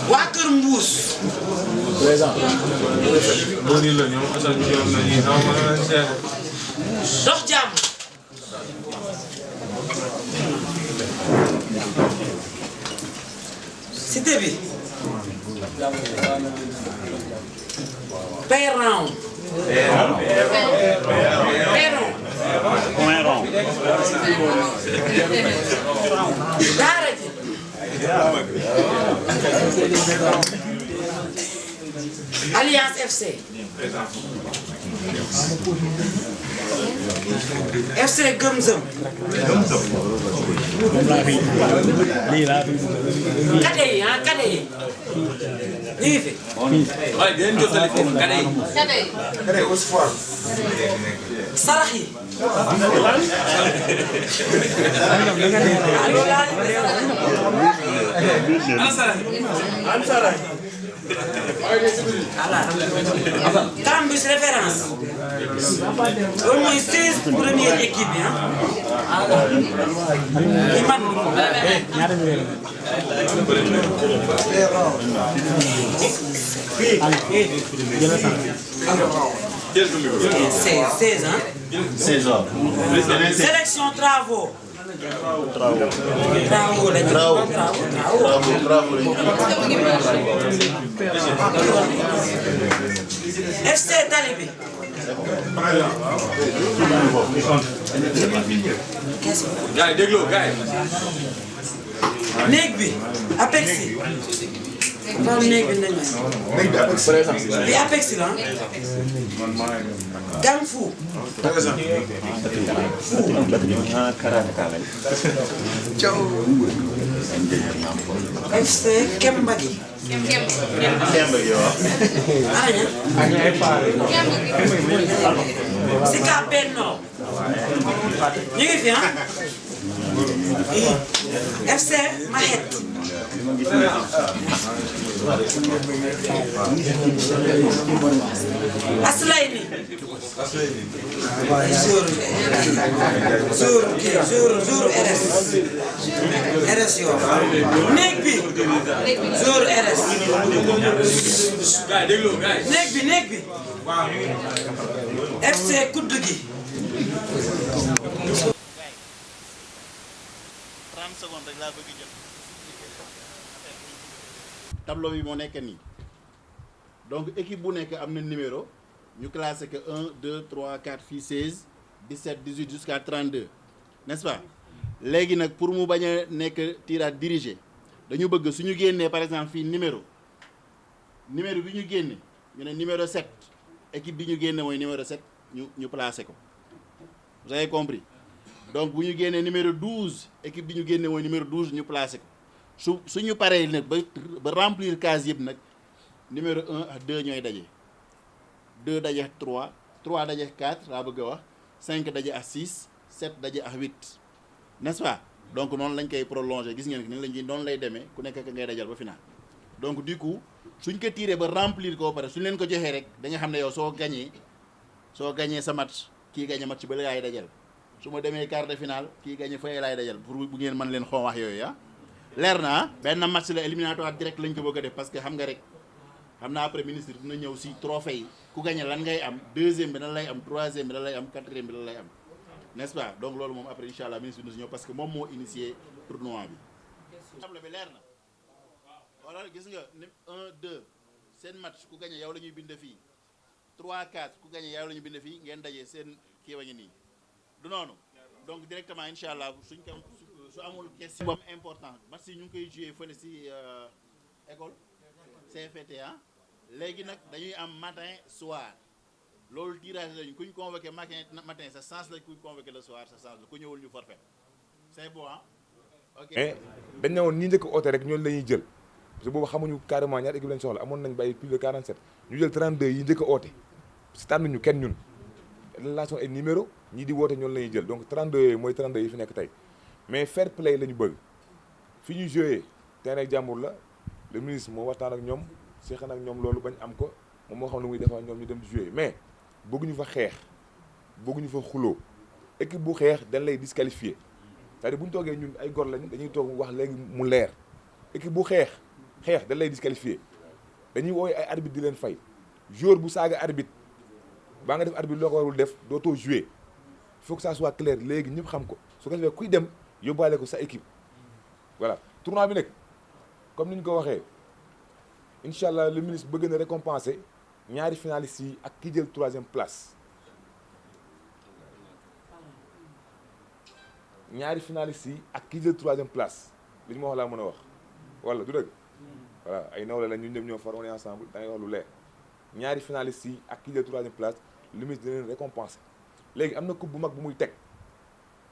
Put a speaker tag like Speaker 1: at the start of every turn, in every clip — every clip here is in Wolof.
Speaker 1: waa Kër Mbuus. présent. dox jàmm. cité bi. Perron. daara ji. Alliance FC. FC Gëm Zëm. kade yi ah kade yi. ñu ngi fi. waaye dinañ jotali foofu kade yi. kade yi. kade yi aussi fort. sarax yi. Campus référence. loolu mooy 16 première équipe bi ah. Sélection travaux. FC Talibi.
Speaker 2: Gaay déglu gaay.
Speaker 1: néeg bi Apexi. Fam néeg bi nañ bi Apexi la. Gang Fu. FC Kembagi. Sika Benno. ñu ngi fi ah. FC Mahet. Aslayni. Jour RS. RS yoo. néeg bi. jour RS.
Speaker 2: Gaay déglu gaay.
Speaker 1: néeg bi. FC Kuddu gi.
Speaker 3: 30 secondes rek laa bëgg jël. tableau bi moo nekk nii donc équipe bu nekk am na numéro ñu classé que 1 2 3 4 fii 16 17 18 jusqu'à 32 n'est-ce pas léegi nag pour mu bañ a nekk tirage dirigé dañu bëgg suñu génnee par exemple fii numéro bi ñu génne ñu ne numéro 7 équipe bi ñu génne mooy numéro 7 ñu placé ko vous avez compris donc bu ñu génnee numéro 12 équipe bi ñu génne mooy numéro 12 ñu placé ko suñu paree nag ba remplir case yëpp nag numéro 1 ak 2 ñooy daje 2 daje 3 3 daje 4 laa bëgg a wax 5 daje ak 6 7 daje ak 8 n'est-ce pas donc noonu lañ koy prolonger gis ngeen ni lañ noonu lay demee ku nekk ak ngay dajal ba final donc du coup suñ ko tiré ba remplir ko ba pare suñ leen ko joxee rek da nga xam ne yow soo gañee sa match kii gañe match ba la yaay dajal su ma demee quart de finale kii gañe fay laay dajal pour bu ngeen mën leen xoo wax yooyu ah leer na benn match la éliminatoire direct lañ ko bëgg a def parce que xam nga rek xam naa après ministre dina ñëw si trophée yi ku gagné lan ngay am deuxième bi lan lay am troisième bi lan lay am quatrième bi lan lay am n'est-ce pas donc loolu moom après incha allah ministre dina si ñëw parce que moom moo initié tournoi bi. table bi leer na wala gis nga 1 2 seen match ku gagné yow la ñuy bind fii 3 4 ku gagné yow la ñuy bind fii ngeen dajee seen kii wa ngi nii du noonu donc directement incha allah suñ ko su amul question boobu important match yi ñu ngi koy joué fële si école CFTA léegi nag dañuy am matin soir loolu tirage lañu ku ñu convoqué matin sa chance la ku ñu convoqué le soir sa chance la ku ñëwul ñu forfait c'est bon ah ok.
Speaker 4: mais dañ ne woon ñi njëkk oote rek ñooñu la ñuy jël parce que boobu xamuñu carrément ñaata équipe lañ soxla amoon nañ ba ay plus de 47 ñu jël 32 yi njëkk a oote si tànnuñu kenn ñun relation ay numéro ñii di woote ñoonu la ñuy jël donc 32 yooyu mooy 32 yi fi nekk tey mais fair play la ñu bëgg fi ñu joué terrain jàmbur la le ministre moo waxtaan ak ñoom seex nag ñoom loolu bañ am ko moom moo xam ne muy defar ñoom ñu dem di jouer mais bëgguñu fa xeex bëgguñu fa xuloo équipe bu xeex dañ lay disqualifier c'est-à-dire bu ñu toogee ñun ay gor lañ dañuy toog wax léegi mu leer équipe bu xeex dañ lay disqualifier dañuy wooy ay arbitre di leen fay joueur bu saaga arbitre baa nga def arbitre loo ko warul def dootoo jouer il faut que ça soit clair léegi ñëpp xam ko su ko defee kuy dem yóbbaale ko sa équipe voilà tournoi bi nag comme ni ñu ko waxee incha allah le ministre bëgg na récompenser ñaari finalistes yi ak ki jël 3e place ñaari finalistes yi ak ki jël 3e place li ñu ma wax laa mën a wax wala du dëgg voilà ay nawle la ñun ñëpp ñoo far on est ensemble da ngay wax lu leer ñaari finalistes yi ak ki jël 3e place le ministre dina leen récompenser léegi am na coupe bu mag bu muy teg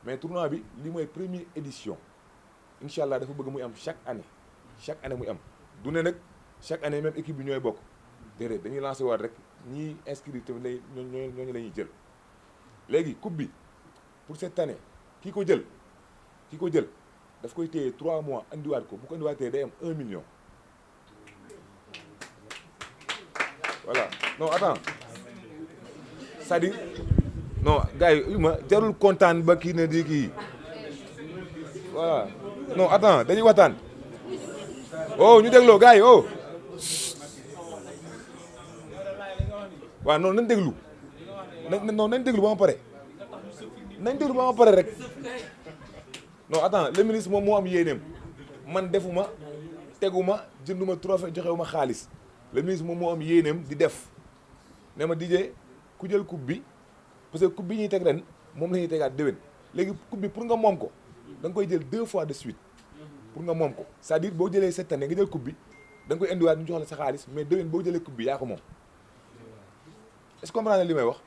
Speaker 4: mais tournoi bi li mooy première édition incha allah dafa bëgg muy am chaque année muy am du ne nag chaque année même équipe bi ñooy bokk déedéet dañuy lancer waat rek ñiy inscrire tamit lay ñooñu la ñuy jël léegi coupe bi pour cette année ki ko jël daf koy téye 3 mois andiwaat ko bu ko andiwaatee day am 1 million. voilà non attends c'est-à-dire non gars yi ma jarul kontaan ba kii ne di kii voilà non attends dañuy waxtaan oh ñu dégloo gars yi oh waaw non nañ déglu nañ déglu ba ma pare rek non attends le ministre moom moo am yéeneem man defuma teguma jënduma trophée joxewuma xaalis le ministre moom moo am yéeneem di def ne ma DJ ku jël coupe bi parce que coupe bi ñuy teg ren moom la ñuy tegaat déwén léegi coupe bi pour nga moom ko da nga koy jël 2 fois de suite pour nga moom ko c'est-à-dire boo jëlee cette année nga jël coupe bi da nga koy indiwaat ñu jox la sa xaalis mais déwén boo jëlee coupe bi yaa ko moom est-ce que comprendre li may wax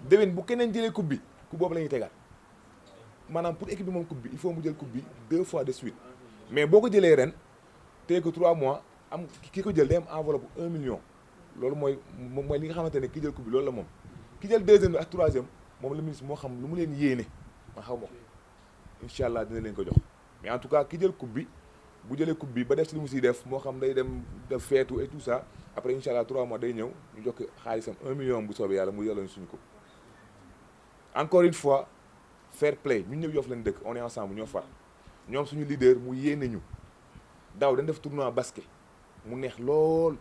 Speaker 4: déwén bu keneen jëlee coupe bi coupe boobu la ñuy tegaat maanaam pour équipe bi moom coupe bi il faut mu jël coupe bi 2 fois de suite mais boo ko jëlee ren téye ko 3 mois am ki ko jël day am enveloppe 1 million loolu mooy li nga xamante ne ki jël coupe bi loolu la moom ki jël 2e bi ak 3e moom le ministre moo xam lu mu leen yéene ma xaw ma ko incha allah dina leen ko jox mais en tout cas ki jël coupe bi bu jëlee coupe bi ba def ci li mu siy def moo xam day dem def feetu et tout ça après incha allah 3 mois day ñëw ñu jox xaalisam 1 million bu soobee yàlla mu yàlla suñu ko encore une fois fair play ñun ñëpp Yoff lañ dëkk on est ensemble ñoo far ñoom suñu leader mu yéene ñu daaw dañ def tournoi basket mu neex lool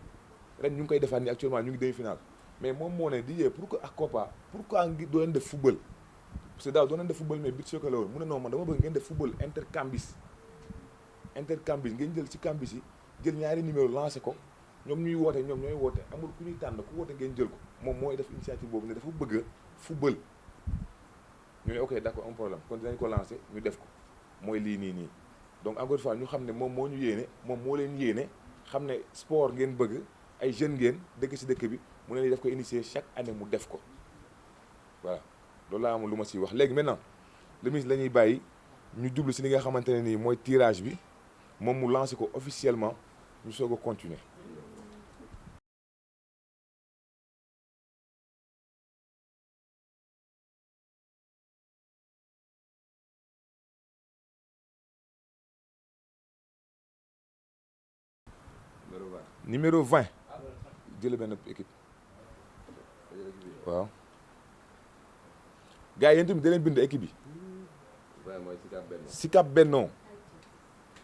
Speaker 4: ren ñu ngi koy defaat ni actuellement ñu ngi demi-finale mais moom moo ne DJ pourquoi ak Copa pourquoi ngi doo leen def football parce que daaw doo leen def football mais beach soccer la woon mu ne non man dama bëgg ngeen def football intercampus ngeen jël ci campus yi jël ñaari numéro lancé ko ñoom ñuy woote ñoom ñooy woote amul ku ñuy tànn ku woote ngeen jël ko moom mooy def initiative boobu ne dafa bëgg football ñu ne ok d'accord un problème kon dinañ ko lancé ñu def ko mooy lii nii donc encore une fois ñu xam ne moom moo ñu yéene moom moo leen yéene xam ne sport ngeen bëgg ay jeunes ngeen dëkk ci dëkk bi mu ne def ko initier chaque année mu def ko voilà loolu laa amul lu ma ciy wax léegi maintenant le ministre la ñuy bàyyi ñu jublu ci li nga xamante ne nii mooy tirage bi moom mu lancé ko officiellement ñu soog a continuer. numéro 20 jël benn équipe waaw gars yi yéen tamit da leen bind équipe bi Sicap Benno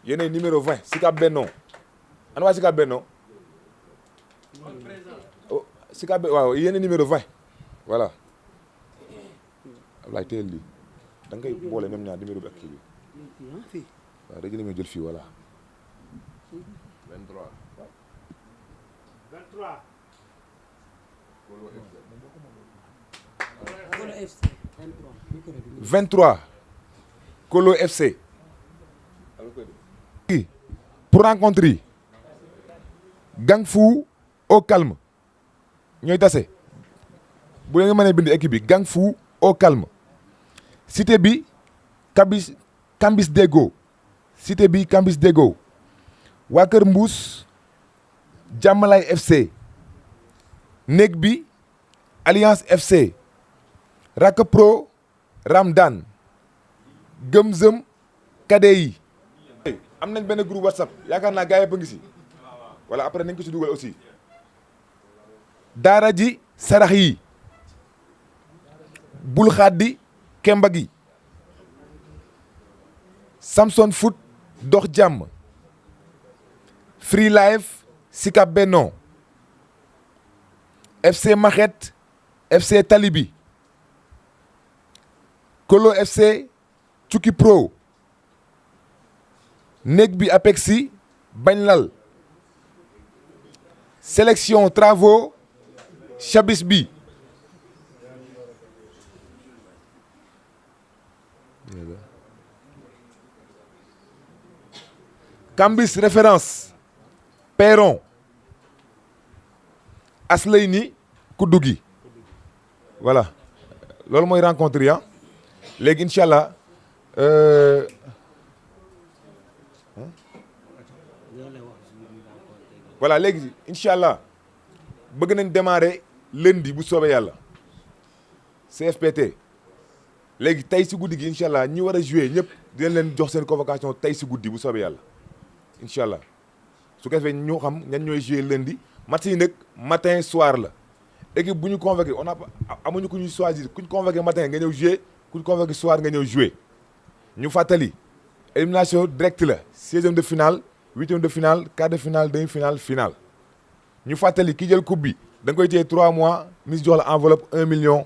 Speaker 4: yéenay numéro 20 Sicap Benno ana waa Sicap Benno Sicap Benno waaw yéenay numéro 20 voilà Ablaye teel lii da nga koy boole ñoom ñaar numéro bi ak kii bi waaw da jël jël fii voilà
Speaker 2: 23.
Speaker 4: 23 Kolo FC pour rencontrer Gang Fu au calme ñooy tase bu leen nga mënee bind équipe bi Gang Fu au calme cité bi Cambis Dego cité bi Cambis Dego waa Kër Mbuus Jàmmalay FC néeg bi Alliance FC Rak Pro Ramdan Gëm-Zëm kade yi am nañ benn groupe WhatsApp yaakaar naa gars yëpp a ngi si voilà après nañ ko si dugal aussi daara ji sarax yi bul xaddi kemba gi Samson Foot dox jàmm Free Life Sicap Benno FC Maxet FC Talibi Kolo FC Cukki Pro néeg bi Apexi Bañlal sélection travaux Chabis bi Cambis référence Perron Asleyni Kuddugi voilà loolu mooy rencontre ya léegi incha allah voilà léegi incha allah bëgg nañ démarrer lundi bu soobee yàlla CFPT léegi tey si guddi gi incha allah ñi war a jouer ñëpp dinañ leen jox seen convocation tey si guddi bu soobee yàlla incha allah su ko defee ñu xam ñan ñooy jouer lundi match yi nag matin soir la équipe bu ñu convoqué on a amuñu ku ñu choisir ku ñu convoqué matin nga ñëw jouer ku ñu convoqué soir nga ñëw jouer ñu fàttali élimination directe la 16e de finale 8e de finale quart de finale demi-finale finale ñu fàttali ki jël coupe bi da nga koy téye 3 mois mis jox la enveloppe 1 million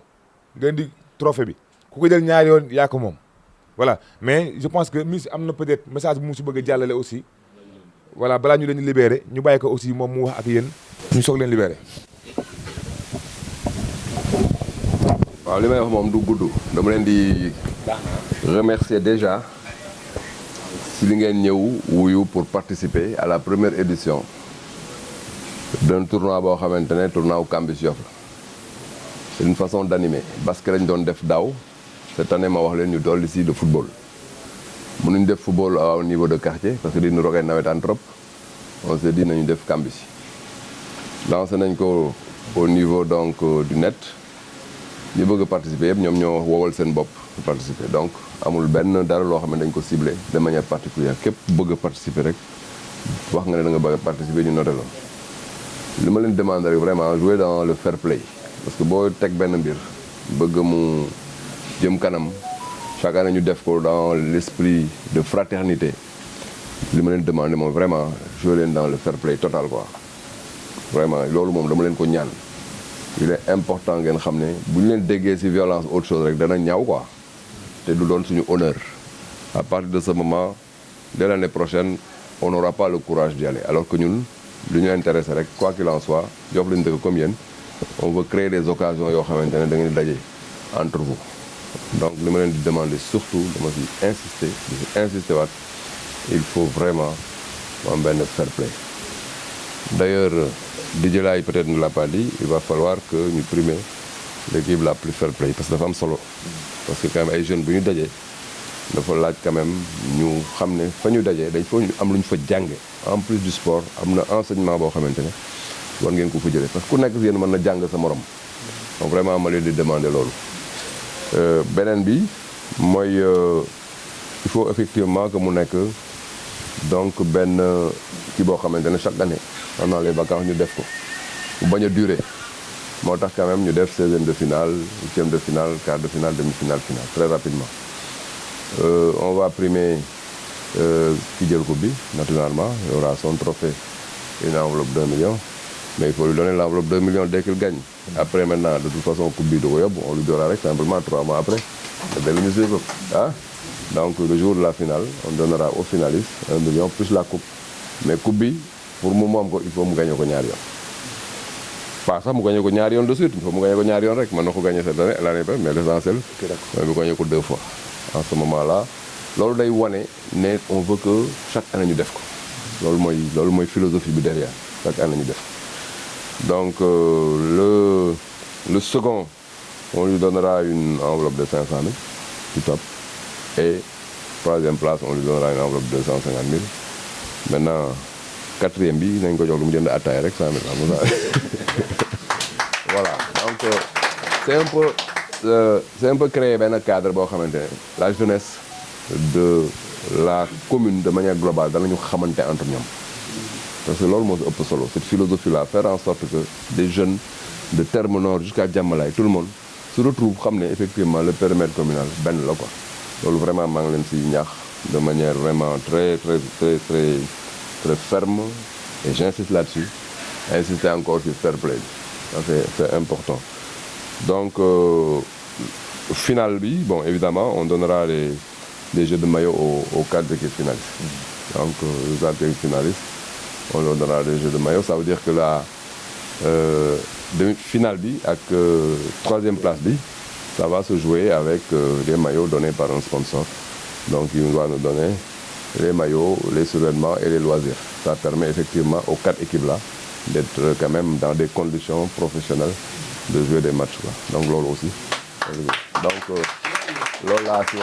Speaker 4: nga indi trophée bi ku ko jël ñaari yoon yaa ko moom voilà mais je pense que mis am na peut-être message bu mu si bëgg a jàllale aussi voilà balaa ñu leen libéré ñu bàyyi ko aussi moom mu wax ak yéen ñu soog leen libéré.
Speaker 2: waaw li may wax moom du gudd dama leen di remercier déjà si li ngeen ñëw wuyu pour participer à la première édition d'un tournoi boo xamante ne tournoi wu Cambus Yoff la c'est une façon d'animer basket lañ doon def daaw cette année ma wax leen ñu dolli si de football mënuñ def football au niveau de quartier parce que diñu rogee nawetaan trop on s'est dit nañu def Cambus yi lancé nañ ko au niveau donc du net ñu bëgg a participer yëpp ñoom ñoo wowal seen bopp pour participer donc amul benn dara loo xam ne dañ ko ciblé de manière particulière képp bëgg a participer rek wax nga ne da nga bëgg a participer ñu noté la li ma leen demande rek vraiment jouer dans le fair play parce que boo teg benn mbir bëgg mu jëm kanam chaque année ñu def ko dans l'esprit de fraternité li ma leen demandé moom vraiment jouer leen dans le fair play total quoi vraiment loolu moom dama leen ko ñaan il est important ngeen xam ne bu ñu leen déggee ci violence autre chose rek dana ñaaw quoi te du doon suñu honneur à partir de ce moment dès l'année prochaine on n'aura pas le courage d'y aller alors que ñun lu ñu intéressé rek quoi qu'il en soit Yoff lañu dëkk comme yéen on veut créer des occasions yoo xamante ne da ngeen di daje entre vous donc li ma leen di demander surtout dama ci insister waat il faut vraiment am benn fair play d'ailleurs Didier Laye peut-être ne l'a pas dit il va falloir que ñu primer l'équipe la plus fair play parce que dafa am solo parce que quand même ay jeunes bu ñu dajee dafa laaj quand même ñu xam ne fa ñu dajee dañ faut ñu am lu ñu fa jànge en plus du sport am na enseignement boo xamante ne war ngeen ko fa jëlee parce que ku nekk si yéen mën na jàng sa morom donc vraiment ma leen di demander loolu beneen bi mooy il faut effectivement que mu nekk donc benn kii boo xamante ne chaque année pendant les vacances ñu def ko bu bañ a durer moo tax quand même ñu def 16e de finale 8e de finale quart de finale demi-finale finale très rapidement on va primer ki jël coupe bi naturellement il aura son trophée une enveloppe d'1 million mais il faut lui donner l'enveloppe de 2 millions dès qu'il gagne après maintenant de toute façon coupe bi du ko yóbbu on lui donnera rek simplement 3 mois après dellu ñu suivre ah donc le jour de la finale on donnera aux finalistes 1 million plus la coupe mais coupe bi pour mu moom ko il faut mu gagné ko ñaari yoon pas sax mu gagné ko ñaari yoon de suite il faut mu gagné ko ñaari yoon rek mën na ko gagné cette année l'année prochaine mais l'essentiel mooy mu gagné ko 2 fois en ce moment là loolu day wane ne on veut que chaque année ñu def ko loolu mooy philosophie bi derrière chaque année ñu def donc le second on lui donnera une enveloppe de 500 000 du top et troisième place on lui donnera une enveloppe de 250 000 maintenant quatrième bi nañ ko jox lu mu jënd attaaya rek 100 000 xam nga voilà donc c'est un peu créer benn cadre boo xamante ne la jeunesse de la commune de manière globale danañu xamante entre ñoom parce que loolu moo si ëpp solo cette philosophie là faire en sorte que des jeunes de Terme Nord jusqu'à Diamalaye, tout le monde se retrouve, effectivement, le périmètre communal, ben là, quoi. Donc vraiment, de manière vraiment très ferme, et j'insiste là-dessus, insister encore sur fair play. C'est important. Donc, final, bon, évidemment, on donnera des jeux de maillot aux 4 équipes finalistes. Donc, les 4 équipes finalistes, on leur donnera des jeux de maillot. Ça veut dire que la demi-finale, avec 3e place, ça va se jouer avec des maillots donnés par un sponsor. Donc, il va nous donner les maillots, les survêtements et les loisirs. Ça permet effectivement aux 4 équipes-là d'être quand même dans des conditions professionnelles de jouer des matchs. Donc, l'autre aussi. Donc, là, je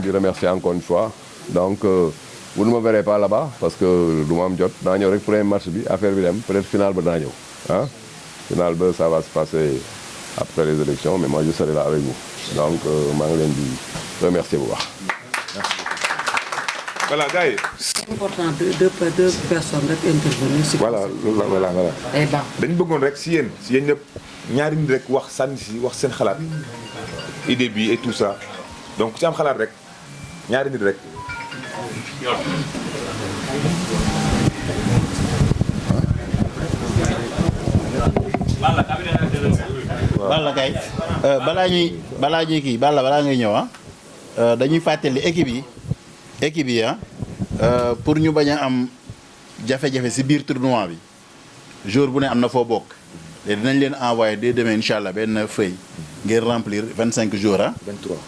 Speaker 2: vous remercie encore une fois. Donc, vous ne me verrez pas là-bas parce que je vais le premier match, peut-être final, hein? Final, ça va se passer après les élections, mais moi, je serai là avec vous. Donc, je vous remercie.
Speaker 4: Voilà, gars.
Speaker 5: C'est important deux personnes intervenir.
Speaker 4: Voilà. dañu bëggoon rek si yéen ñëpp ñaari nit rek wax sànni si wax seen xalaat idée bi et tout ça donc ci am xalaat rek ñaari nit rek.
Speaker 3: Balla kay balaa ñuy kii balaa ngay ñëw dañuy fàttali équipe yi pour ñu bañ a am jafe-jafe si biir tournoi bi jour bu ne am na foo bokk léegi dinañ leen envoyé dès demain incha allah benn feuille ngeen remplir 25 jours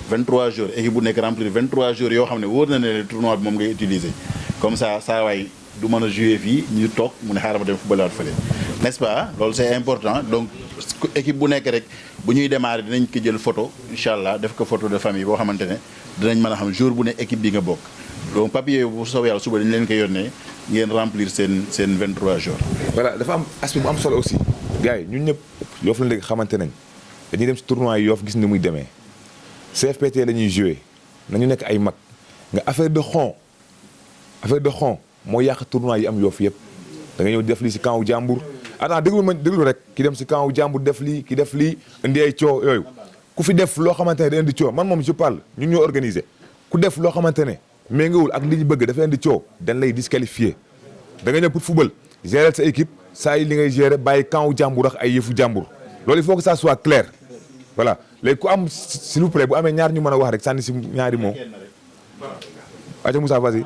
Speaker 3: 23 jours équipe bu nekk remplir 23 jours yoo xam ne wóor na ne tournoi bi moom ngay utiliser comme ça saa waay du mën a jouer fii ñu toog mu ne xaaral ma dem footballaat fële n'est-ce pas loolu c'est important donc équipe bu nekk rek bu ñuy démarrer dinañ ko jël photo incha allah def ko photo de famille boo xamante ne dinañ mën a xam jour bu ne équipe bi nga bokk donc papier yooyu bu soobee yàlla suba dañu leen ko yónnee ngeen remplir seen 23 jours.
Speaker 4: voilà dafa am aspect bu am solo aussi gars yi ñun ñëpp Yoff la léegi xamante nañ dañuy dem si tournoi yi Yoff gis ni muy demee CFPT la ñuy joué nañu nekk ay mag nga affaire de xon moo yàq tournoi yi am Yoff yëpp da nga ñëw def lii si camp wu jàmbur déglu rek ki dem si camp wu jàmbur def lii ki def lii indi ay coow yooyu ku fi def loo xamante ne da indi coow man moom je parle ñun ñoo organisé ku def loo xamante ne méngawul ak li ñu bëgg dafa indi coow dañ lay disqualifié da nga ñëw pour football gérer sa équipe saa yi li ngay gérer bàyyi camp wu jàmbur ak ay yëfu jàmbur loolu il faut que ça soit clair voilà léegi ku am s'il vous plaît bu amee ñaar ñu mën a wax rek sànni si ñaari mots aca Moussa vas-y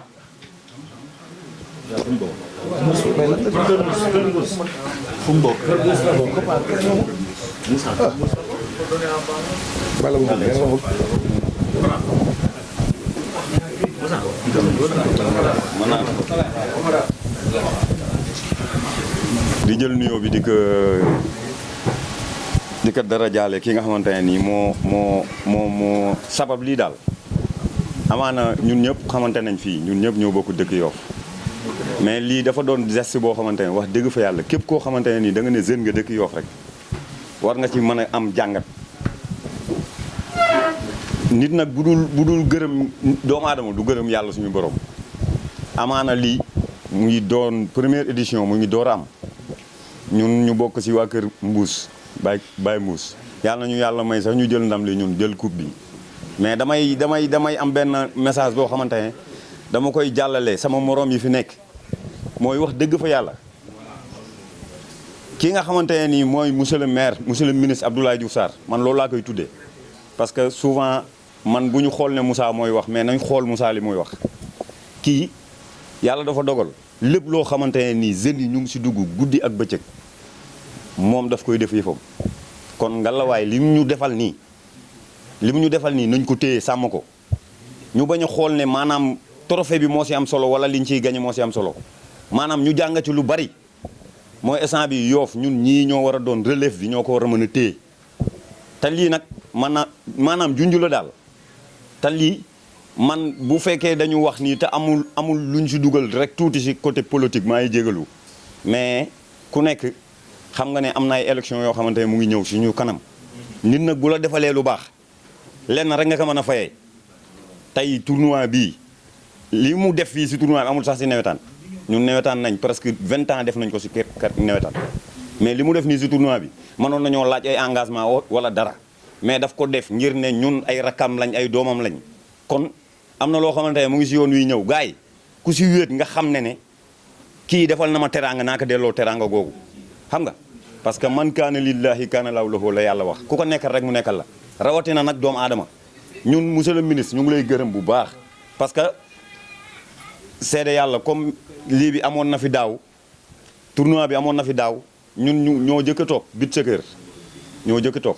Speaker 6: di jël nuyoo bi di ko dara jaale ki nga xamante ne nii moo sabab lii daal amaana ñun ñëpp xamante nañ fii ñun ñëpp ñoo bokk dëkk Yoff mais lii dafa doon geste boo xamante ne wax dëgg fa yàlla képp koo xamante ne nii da nga ne jeune nga dëkk Yoff rek war nga ci mën a am jàngat nit nag bu dul gërëm doomu aadama du gërëm yàlla suñu borom amaana lii mu ngi doon première édition mu ngi door a am ñun ñu bokk ci waa kër Mbuus Baye Mbuus yàlla nañu yàlla may sax ñu jël ndam li ñun jël coupe bi mais damay am benn message boo xamante ne dama koy jàllale sama moroom yi fi nekk mooy wax dëgg fa yàlla ki nga xamante ne nii mooy monsieur le maire monsieur le ministre Abdoulaye Diouf Sarr man loolu laa koy tuddee parce que souvent man bu ñu xool ne Moussa mooy wax mais nañ xool Moussa li mooy wax kii yàlla dafa dogal lépp loo xamante ne nii jeunes yi ñu ngi ci dugg guddi ak bëccëg moom daf koy def yëfam kon ngalawaay li mu ñu defal nii nañ ko téye sàmm ko ñu bañ a xool ne maanaam trophée bi moo ci am solo wala liñ ciy gagné moo ci am solo maanaam ñu jàng ci lu bari mooy instant bi Yoff ñun ñii ñoo war a doon relève bi ñoo ko war a mën a téye te lii nag maanaam junju la daal te lii man bu fekkee dañu wax nii te amul luñ ci dugal rek tuuti ci côté politique maa ngi jégalu mais ku nekk xam nga ne am na ay élection yoo xamante ne mu ngi ñëw ci ñu kanam nit nag bu la defalee lu baax lenn rek nga ko mën a fayee tey tournoi bii li mu def fii ci tournoi bi amul sax ci nawetaan ñun nawetaan nañ presque 20 ans def nañ ko ci kër nawetaan mais li mu def nii si tournoi bi mënoon nañoo laaj ay engagement wala dara mais daf ko def ngir ne ñun ay rakam lañ ay doomam lañ kon am na loo xamante ne mu ngi si yoon wi ñëw gars yi ku si wéet nga xam ne kii defal na ma teraanga naa ko delloo teraanga googu xam nga parce que man kaana lillahi kaana lahu la yàlla wax ku ko nekkal rek mu nekkal la rawatina nag doomu aadama ñun monsieur le ministre ñu ngi lay gërëm bu baax parce que seede yàlla comme lii bi amoon na fi daaw tournoi bi amoon na fi daaw ñun ñoo jëkk a toog bit sa kër ñoo jëkk a toog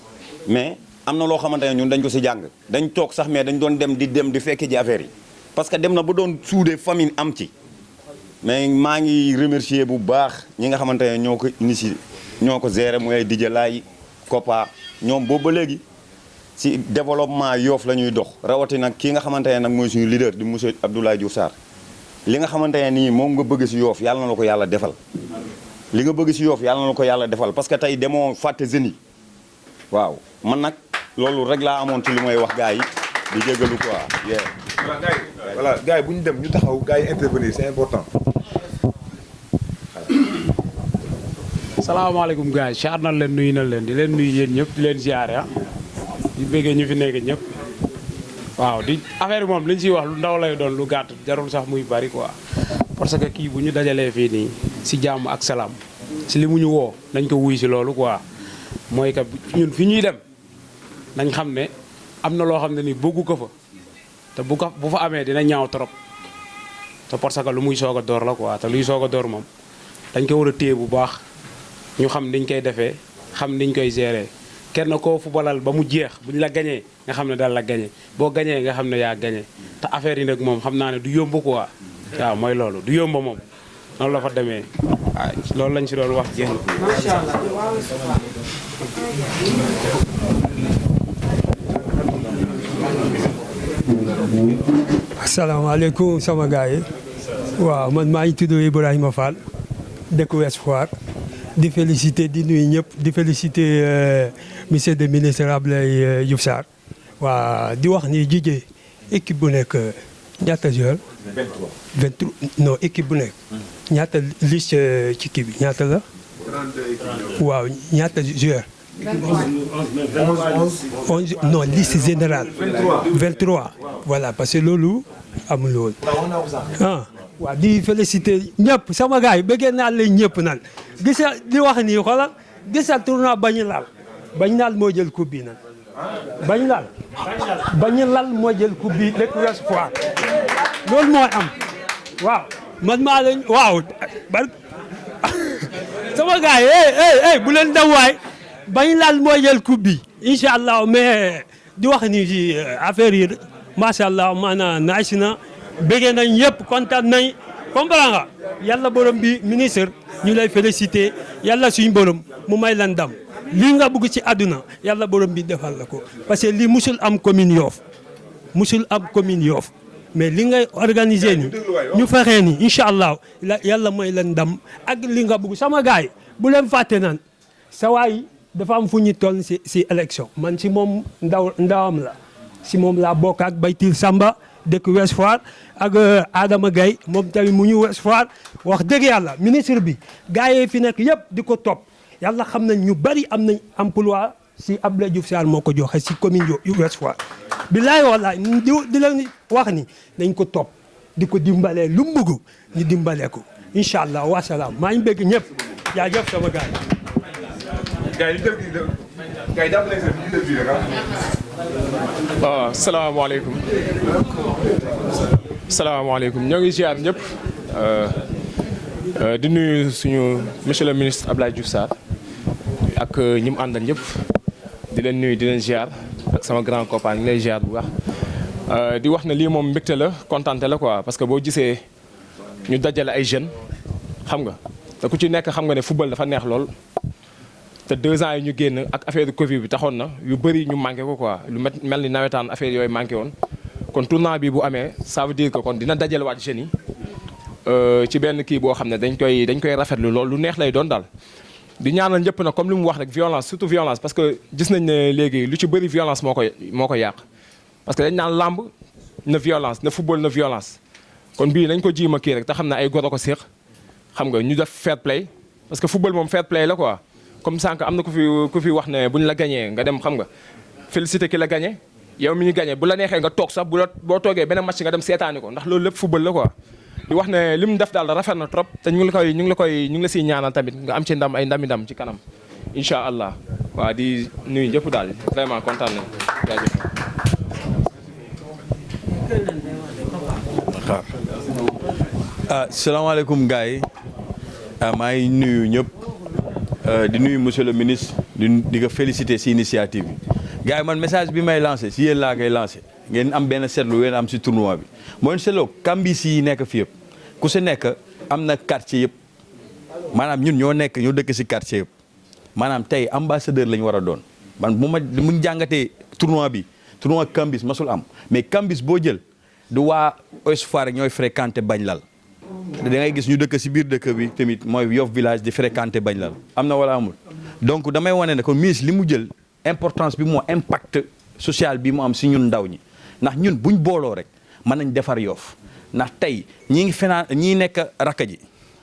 Speaker 6: mais am na loo xamante ne ñun dañ ko si jàng dañ toog sax mais dañ doon dem di fekke ji affaire yi parce que dem na ba doon suudee famille am ci mais maa ngi remercier bu baax ñi nga xamante ne ñoo ko initié ñoo ko géré mooy ay DJ Laay Kopa ñoom boobu ba léegi si développement Yoff la ñuy dox rawatina kii nga xamante ne nag mooy suñu leader di monsieur Abdoulaye Diouf Sarr li nga xamante ne nii moom nga bëgg si Yoff yàlla na la ko yàlla defal li nga bëgg si Yoff yàlla na la ko yàlla defal parce que tey demoo fàtte jeunes yi waaw man nag loolu rek laa amoon ci li may wax gars yi di jégalu quoi.
Speaker 4: voilà gars yi bu ñu dem ñu taxaw gars yi intervenir c'est important.
Speaker 7: salaamaaleykum gars yi siyaar na leen nuyu na leen di leen nuyu yéen ñëpp di leen ziare ah di bëggee ñu fi nekk ñëpp waaw di affaire bi moom li ñu siy wax lu ndaw lay doon lu gàtt jarul sax muy bari quoi parce que kii bu ñu dajalee fii nii si jàmm ak salaam si li mu ñu woo nañ ko wuy si loolu quoi mooy que ñun fi ñuy dem nañ xam ne am na loo xam ne ni bëggu ko fa te bu fa amee dina ñaaw trop te parce que lu muy soog a door la quoi te luy soog a door moom dañ ko war a téye bu baax ñu xam niñ koy defee xam niñ koy gérer kenn koo fubalal ba mu jeex buñ la gañee nga xam ne daal la gañee boo gañee nga xam ne yaa gañee te affaire yi nag moom xam naa ne du yomb quoi waaw mooy loolu du yomb moom noonu la fa demee waaw loolu lañ si doon wax jéem. macha allah.
Speaker 5: asalaamaaleykum sama gars yi waaw man maa ngi tudd Ibrahima Fall dëkk Ouest Foire di féliciter di nuyu ñëpp di féliciter monsieur le ministre Abdoulaye Diouf Sarr waa di wax ni jijee équipe bu nekk ñaata joueur 23 non équipe bu nekk ñaata liste ci kii bi ñaata la waaw ñaata joueur 11 non liste générale 23 voilà parce que loolu amul woon ah waaw di féliciter ñëpp sama gars yi bëggee naa leen ñëpp nan gisa di wax nii xoolal gisa tournoi bañu laal moo jël coupe bi nan bañu laal moo jël coupe bi rek Ouest Foire loolu mooy am waaw man maa leen waaw sama gars yi bu leen daw waay bañ laal moo jël coupe bi incha allah mais di wax ni ci affaire yi macha allah maanaam nice na bëggee nañ yëpp kontaan nañ comprends nga yàlla borom bi ministre ñu lay féliciter yàlla suñu borom mu may la ndam lii nga bëgg ci àdduna yàlla borom bi defal la ko parce que lii musul am commune Yoff mais li ngay organiser ni ñu fexee ni incha allah yàlla may la ndam ak li nga bëgg sama gars yi bu leen fàtte naan sa waay dafa am fu ñu toll si élection man si moom ndawam la si moom laa bokk ak Baytil Samba dëkk Ouest Foire ak Adama Gaye moom tamit mu ñu Ouest Foire wax dëgg yàlla ministre bi gars yi fi nekk yëpp di ko topp yàlla xam nañ ñu bari am nañ emploi si Abdoulaye Diouf Sarr moo ko joxe si commune yu Ouest Foire bilaay wallaay di leen wax ni dañ ko topp di ko dimbalee lu mu bëgg ñu dimbalee ko incha allah wasalaam maa ngi bëgg ñëpp jaajëf sama gars
Speaker 7: waaw salaamaaleykum ñoo ngi ziar ñëpp di nuyu suñu monsieur le ministre Abdoulaye Diouf Sarr ak ñi mu àndal ñëpp di leen nuyu di leen ziar ak sama grand copain ñu lay ziar bu baax di wax ne lii moom mbégte la kontaante la quoi parce que boo gisee ñu dajale ay jeunes xam nga te ku ci nekk xam nga ne football dafa neex lool. te 2 ans yi ñu génn ak affaire de Covid bi taxoon na yu bëri ñu manqué ko quoi lu mel ni nawetaan affaire yooyu manqué woon kon tournoi bi bu amee ça veut dire que kon dina dajale waat jeunes yi ci benn kii boo xam ne dañ koy rafetlu lool lu neex lay doon daal. di ñaanal ñëpp nag comme li mu wax rek violence surtout violence parce que gis nañ ne léegi lu ci bëri violence moo ko yàq parce que dañ naan làmb na violence na football na violence kon bii nañ ko jiima kii rek te xam ne ay goro ko séq xam nga ñu def fair play parce que football moom fair play la quoi.
Speaker 8: comme sànq am na ku fi wax ne buñ la gagné nga dem xam nga félicité ki la gagné yow mi ñu gagné bu la neexee nga toog sax boo toogee benn match nga dem seetaani ko ndax loolu lépp football la quoi. di wax ne li mu def daal rafet na trop te ñu ngi la siy ñaanal tamit nga am ci ndam ay ndam ci kanam incha allah waaw di nuyu ñëpp daal vraiment kontaan nañu jaajëf.
Speaker 9: salaamaaleykum gars yi maa ngi nuyu ñëpp di nuyu monsieur le ministre di ko féliciter si initiative bi gars yi man message bi may lancé si yéen laa koy lancé ngeen am benn seetlu ngeen am si tournoi bi mooy seetloo kambis yi nekk fi yëpp ku si nekk am na quartier yëpp maanaam ñun ñoo dëkk si quartier yëpp maanaam tey ambassadeur la ñu war a doon man bu mu jàngatee tournoi kambis masul am mais kambis boo jël du waa Ouest Foire ñooy fréquenté bañ lal da ngay gis ñu dëkk si biir dëkk bi tamit mooy Yoff village di fréquenté bañ lal am na wala amul donc damay wane ne ko ministre li mu jël importance bi moo impact social bi mu am si ñun ndaw ñi ndax ñun buñ booloo rek mën nañ defar Yoff ndax tey ñii nekk rakka ji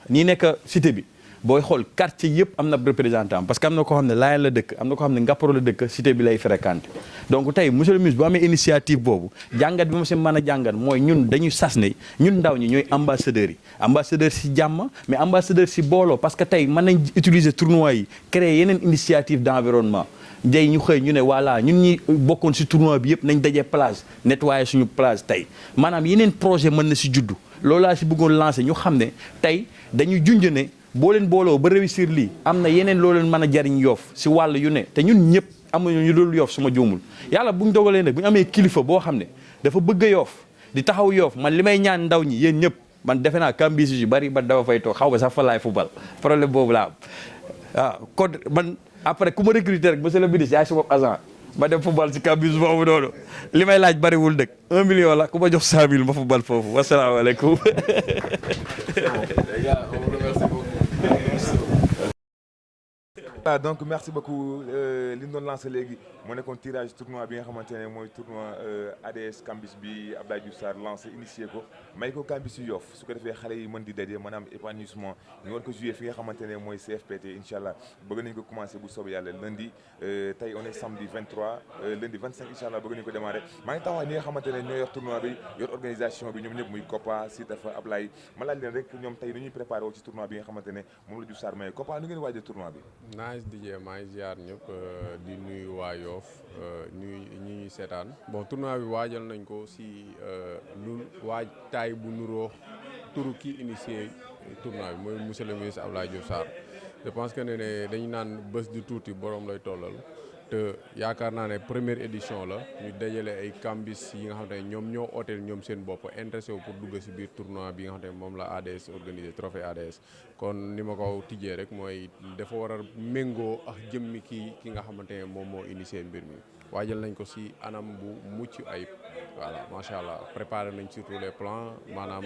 Speaker 9: ñii nekk cité bi booy xool quartier yëpp am na représentant parce que am na koo xam ne Layeen la dëkk am na koo xam ne Ngaparou la dëkk cité bi lay fréquenté donc tey monsieur le ministre bu amee initiative boobu jàngat bi ma si mën a jàngat mooy ñun dañuy sas ne ñun ndaw ñi ñooy ambassadeurs yi ambassadeur si jàmm mais ambassadeur si booloo parce que tey mën nañ utiliser tournoi yi créer yeneen initiative d'environnement day ñu xëy ñu ne voilà ñun ñi bokkoon si tournoi bi yëpp nañ dajee plage nettoyer suñu plage tey maanaam yeneen projet mën na si juddu loolu laa si bëggoon lancer ñu xam ne tey dañuy junj ne boo leen booloo ba réussir lii am na yeneen loo leen mën a jariñ Yoff si wàll yu ne te ñun ñëpp amuñu ñu dul Yoff suma juumul yàlla buñ dogalee nag bu ñu amee kilifa boo xam ne dafa bëgg a Yoff di taxaw Yoff man li may ñaan ndaw ñi yéen ñëpp man defe naa kambis yu bari ba dafa fay toog xaw ma sax fa laay football problème boobu laa am waaw kon man après ku ma recruter rek monsieur le ministre yaay suma agent ma dem football si kambis boobu noonu li may laaj bariwul dëkk 1 million la ku ma jox 100 000 ma football foofu wasalaamaaleykum.
Speaker 4: donc merci beaucoup li ñu doon lancé léegi moo nekkoon tirage tournoi bi nga xamante ne mooy tournoi ADS Kambis bi Abdoulaye Diouf Sarr lancé initié ko may ko Kambis yu Yoff su ko defee xale yi mën di daje maanaam épanouissement ñu war ko jouer fi nga xamante ne mooy CFPT incha allah bëgg nañu ko commencé bu soobee yàlla lundi tey on est samedi 23 lundi 25 incha allah bëgg nañu ko démarrer maa ngi taxawaay ñi nga xamante ne ñoo yor tournoi bi yor organisation bi ñoom ñëpp muy Kopa Sitafa Ablaye ma laaj leen rek ñoom tey nu ñuy préparé woo ci tournoi bi nga xamante ne moom la Diouf Sarr may Kopa nu ngeen waajee tournoi bi
Speaker 10: DJ maa ngi ziar ñëpp di nuyu waa Yoff ñuy seetaan bon tournoi bi waajal nañ ko si lu taay bu nuroo turu ki initié tournoi bi mooy monsieur le ministre Abdoulaye Diouf Sarr je pense que ne dañu naan bés du tuuti borom lay tollal te yaakaar naa ne première édition la ñu dajale ay kambis yi nga xam ne ñoom ñoo ooteel ñoom seen bopp intéressé wu pour dugg si biir tournoi bi nga xam ne moom la ADS organisé trophée ADS kon ni ma ko tijjee rek mooy dafa war a méngoo ak jëmmi ki nga xamante ne moom moo initié mbir mi waajal nañ ko si anam bu mucc ayib voilà macha allah préparé nañ sur tous les plans maanaam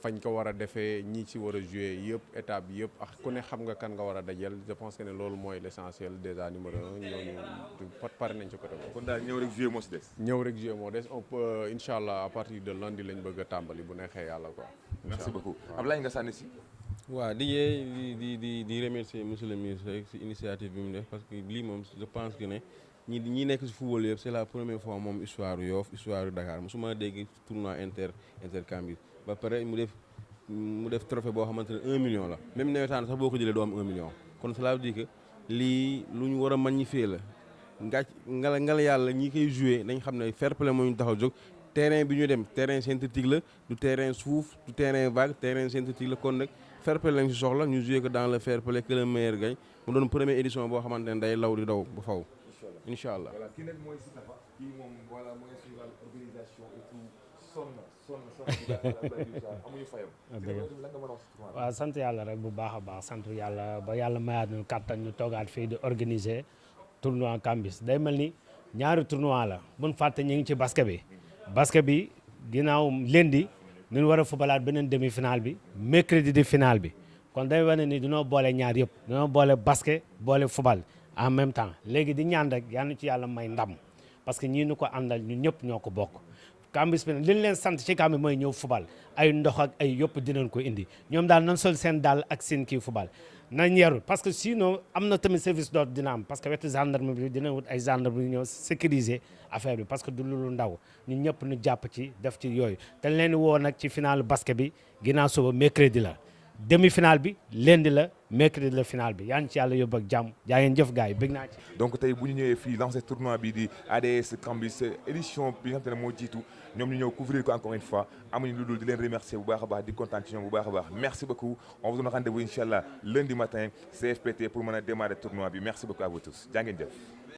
Speaker 10: fañ ko war a defee ñi ci war a jouer yëpp étape bi yëpp ak ku ne xam nga kan nga war a dajal je pense que ne loolu mooy l'essentiel déjà numéro 1 ñooñu pare nañ ci côté boobu.
Speaker 4: kon daal ñëw rek jouer moo si des.
Speaker 10: ñëw rek jouer moo des on peut incha allah à partir de lundi lañ bëgg a tàmbali bu neexee yàlla quoi.
Speaker 4: merci beaucoup Ablaye nga sànni si.
Speaker 11: waaw di remercier monsieur le ministre rek si initiative bi mu def parce que lii moom je pense que ne ñi nekk si football yëpp c'est la première fois moom histoire Yoff histoire Dakar mosuma dégg tournoi intercambis ba pare mu def trophée boo xamante ne 1 million la même nawetaan sax boo ko jëlee doo am 1 million kon cela veut dire que lii lu ñu war a magnifier la ngala yàlla ñi koy joué dañ xam ne fair play moo ñu tax a jóg terrain bi ñu dem terrain synthétique la du terrain suuf du terrain vague terrain synthétique la kon nag fair play lañ si soxla ñu joué ko dans le fair play que le meilleur gagne mu doon première édition boo xamante ne day law di daw ba faw incha allah.
Speaker 4: voilà kii nag mooy Sitafa kii moom voilà mooy suñu organisation et tout sonn amuñu fayam.
Speaker 12: waaw sant yàlla rek bu baax a baax sant yàlla ba yàlla mayaat ñu kàttan ñu toogaat fii di organiser tournoi Kambis day mel ni ñaari tournoi la buñ fàtte ñu ngi ci basket bi ginnaaw lundi ñu war a fubalaat beneen demi-finale bi mercredi di finale bi kon day wane ni dañoo boole ñaar yëpp dañoo boole basket boole fubal en même temps léegi di ñaan rek yal na ci yàlla may ndam parce que ñii ñu ko àndal ñun ñëpp ñoo ko bokk Kambis bi nag li ñu leen sant ci Kambis mooy ñëw fubal ay ndox ak ay yëpp dinañ ko indi ñoom daal nan sol seen daal ak seen kii fubal nañ yaru parce que sinon am na tamit service d'ordre dina am parce que wetu gendarme bi dina wut ay gendarme yu ñëw sécuriser affaire bi parce que du lu ndaw ñun ñëpp ñu jàpp ci def ci yooyu te leen woo nag ci final basket bi ginnaaw suba mercredi la demi-finale bi lundi la mercredi la finale bi yaa ngi ci yàlla yóbbu ak jàmm jaa ngeen jëf gars yi bëgg naa ci.
Speaker 4: donc tey bu ñu ñëwee fii lancé tournoi bi di ADS Cambis édition bi nga xam te ne moo jiitu ñoom ñu ñëw couvrir ko encore une fois amuñu lu dul di leen remercier bu baax a baax di kontaan ci ñoom bu baax a baax merci beaucoup on vous donne rendez-vous incha allah lundi matin CFPT pour mën a démarrer tournoi bi merci beaucoup à vous tous jaa ngeen jëf.